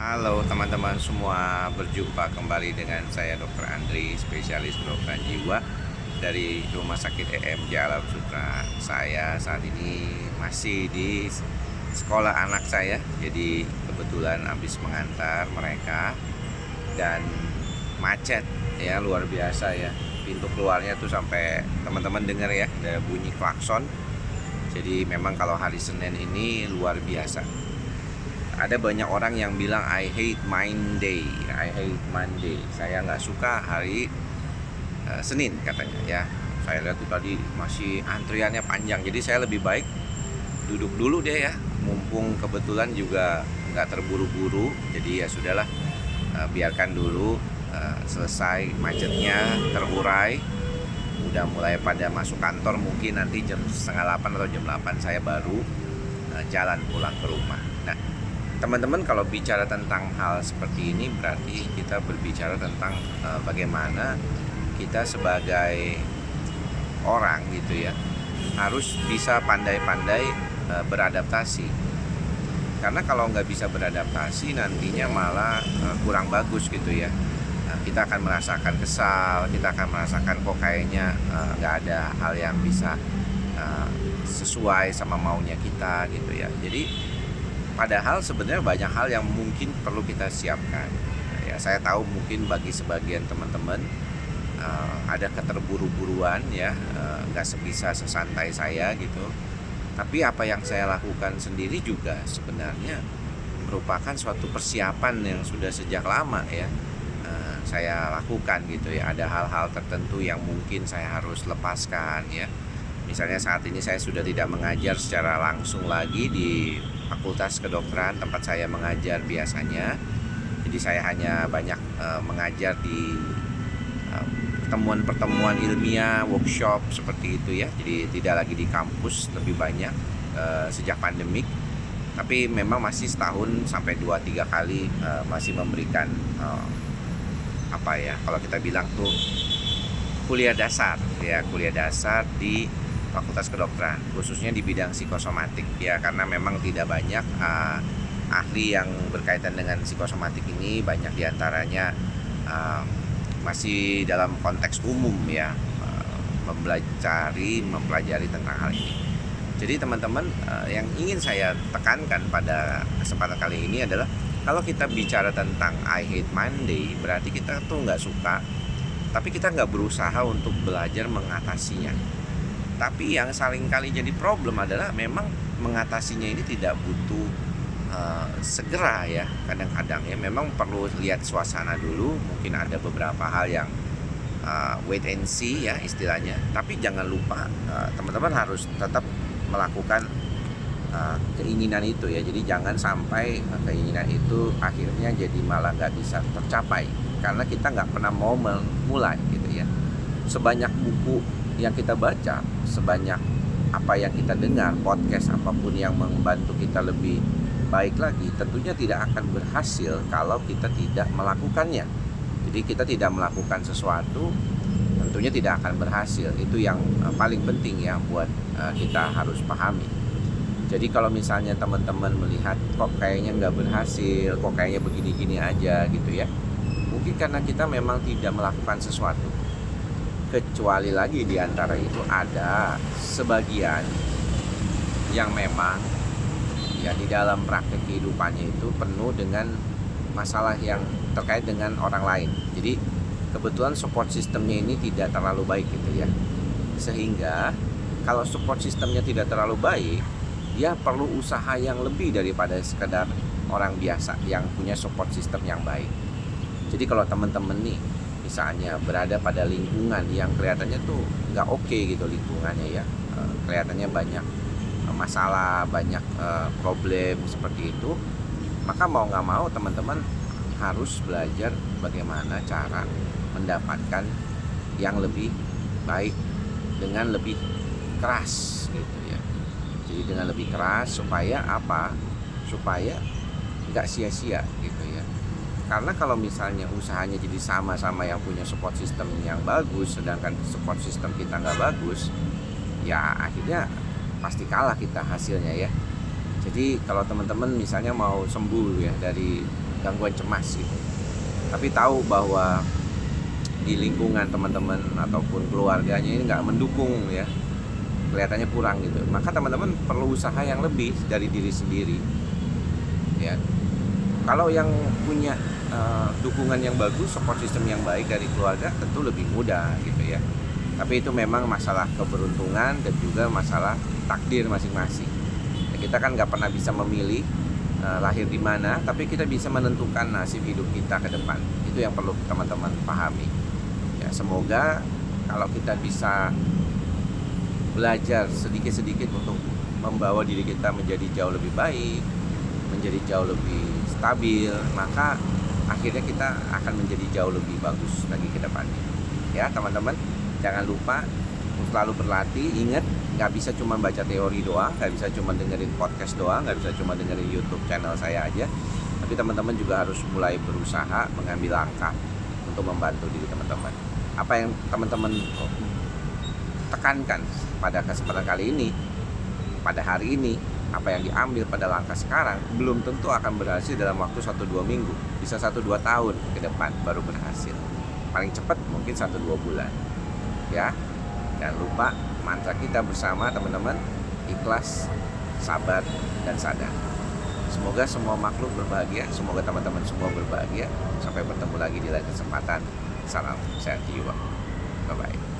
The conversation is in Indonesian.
Halo teman-teman semua, berjumpa kembali dengan saya Dr. Andri, spesialis kedokteran jiwa dari Rumah Sakit EMJ Alam Sutera. Saya saat ini masih di sekolah anak saya, jadi kebetulan habis mengantar mereka dan macet ya, luar biasa ya. Pintu keluarnya tuh sampai teman-teman dengar ya, ada bunyi klakson. Jadi memang kalau hari Senin ini luar biasa. Ada banyak orang yang bilang I hate Monday, saya nggak suka hari Senin katanya ya. Saya lihat tuh tadi masih antriannya panjang, jadi saya lebih baik duduk dulu deh ya, mumpung kebetulan juga nggak terburu-buru. Jadi ya sudahlah, biarkan dulu selesai macetnya, terurai, udah mulai pada masuk kantor, mungkin nanti jam setengah 8 atau jam 8 saya baru jalan pulang ke rumah. Nah, teman-teman, kalau bicara tentang hal seperti ini berarti kita berbicara tentang bagaimana kita sebagai orang gitu ya harus bisa pandai-pandai beradaptasi. Karena kalau nggak bisa beradaptasi nantinya malah kurang bagus gitu ya. Kita akan merasakan kesal, kita akan merasakan kok kayaknya nggak ada hal yang bisa sesuai sama maunya kita gitu ya. Jadi padahal sebenarnya banyak hal yang mungkin perlu kita siapkan. Ya, saya tahu mungkin bagi sebagian teman-teman ada keterburu-buruan ya, nggak sebisa sesantai saya gitu. Tapi apa yang saya lakukan sendiri juga sebenarnya merupakan suatu persiapan yang sudah sejak lama ya saya lakukan gitu ya. Ada hal-hal tertentu yang mungkin saya harus lepaskan ya. Misalnya saat ini saya sudah tidak mengajar secara langsung lagi di Fakultas Kedokteran tempat saya mengajar biasanya. Jadi saya hanya banyak mengajar di pertemuan-pertemuan ilmiah, workshop seperti itu ya. Jadi tidak lagi di kampus, lebih banyak sejak pandemik. Tapi memang masih setahun sampai 2-3 kali masih memberikan apa ya, kalau kita bilang tuh kuliah dasar ya, kuliah dasar di Fakultas Kedokteran, khususnya di bidang psikosomatik ya, karena memang tidak banyak ahli yang berkaitan dengan psikosomatik ini. Banyak diantaranya masih dalam konteks umum ya, mempelajari tentang hal ini. Jadi teman-teman, yang ingin saya tekankan pada kesempatan kali ini adalah kalau kita bicara tentang I hate Monday, berarti kita tuh nggak suka, tapi kita nggak berusaha untuk belajar mengatasinya. Tapi yang saling kali jadi problem adalah memang mengatasinya ini tidak butuh segera ya. Kadang-kadang ya memang perlu lihat suasana dulu. Mungkin ada beberapa hal yang wait and see ya istilahnya. Tapi jangan lupa teman-teman harus tetap melakukan keinginan itu ya. Jadi jangan sampai keinginan itu akhirnya jadi malah nggak bisa tercapai karena kita nggak pernah mau memulai gitu ya. Sebanyak buku yang kita baca, sebanyak apa yang kita dengar, podcast apapun yang membantu kita lebih baik lagi, tentunya tidak akan berhasil kalau kita tidak melakukannya. Jadi kita tidak melakukan sesuatu, tentunya tidak akan berhasil. Itu yang paling penting ya buat kita harus pahami. Jadi kalau misalnya teman-teman melihat kok kayaknya nggak berhasil, kok kayaknya begini-gini aja gitu ya, mungkin karena kita memang tidak melakukan sesuatu. Kecuali lagi di antara itu ada sebagian yang memang ya di dalam praktek kehidupannya itu penuh dengan masalah yang terkait dengan orang lain. Jadi kebetulan support sistemnya ini tidak terlalu baik gitu ya. Sehingga kalau support sistemnya tidak terlalu baik, dia perlu usaha yang lebih daripada sekedar orang biasa yang punya support system yang baik. Jadi kalau teman-teman nih misalnya berada pada lingkungan yang kelihatannya tuh nggak oke gitu lingkungannya ya, kelihatannya banyak masalah, banyak problem seperti itu, maka mau nggak mau teman-teman harus belajar bagaimana cara mendapatkan yang lebih baik dengan lebih keras gitu ya. Jadi dengan lebih keras supaya apa? Supaya nggak sia-sia gitu ya. Karena kalau misalnya usahanya jadi sama-sama yang punya support system yang bagus, sedangkan support system kita nggak bagus, ya akhirnya pasti kalah kita hasilnya ya. Jadi kalau teman-teman misalnya mau sembuh ya dari gangguan cemas gitu. Tapi tahu bahwa di lingkungan teman-teman ataupun keluarganya ini nggak mendukung ya, kelihatannya kurang gitu, maka teman-teman perlu usaha yang lebih dari diri sendiri ya. Kalau yang punya dukungan yang bagus, support system yang baik dari keluarga, tentu lebih mudah gitu ya. Tapi itu memang masalah keberuntungan dan juga masalah takdir masing-masing ya. Kita kan nggak pernah bisa memilih lahir di mana, tapi kita bisa menentukan nasib hidup kita ke depan. Itu yang perlu teman-teman pahami ya. Semoga kalau kita bisa belajar sedikit-sedikit untuk membawa diri kita menjadi jauh lebih baik, menjadi jauh lebih stabil, maka akhirnya kita akan menjadi jauh lebih bagus lagi ke depannya ya. Teman-teman jangan lupa selalu berlatih. Ingat, nggak bisa cuma baca teori doang, nggak bisa cuma dengerin podcast doang, nggak bisa cuma dengerin YouTube channel saya aja, tapi teman-teman juga harus mulai berusaha mengambil langkah untuk membantu diri teman-teman. Apa yang teman-teman tekankan pada kesempatan kali ini, pada hari ini, apa yang diambil pada langkah sekarang belum tentu akan berhasil dalam waktu 1-2 minggu, bisa 1-2 tahun ke depan baru berhasil. Paling cepat mungkin 1-2 bulan ya. Jangan lupa mantra kita bersama teman-teman, ikhlas, sabar, dan sadar. Semoga semua makhluk berbahagia, semoga teman-teman semua berbahagia. Sampai bertemu lagi di lain kesempatan. Salam sehat jiwa. Bye-bye.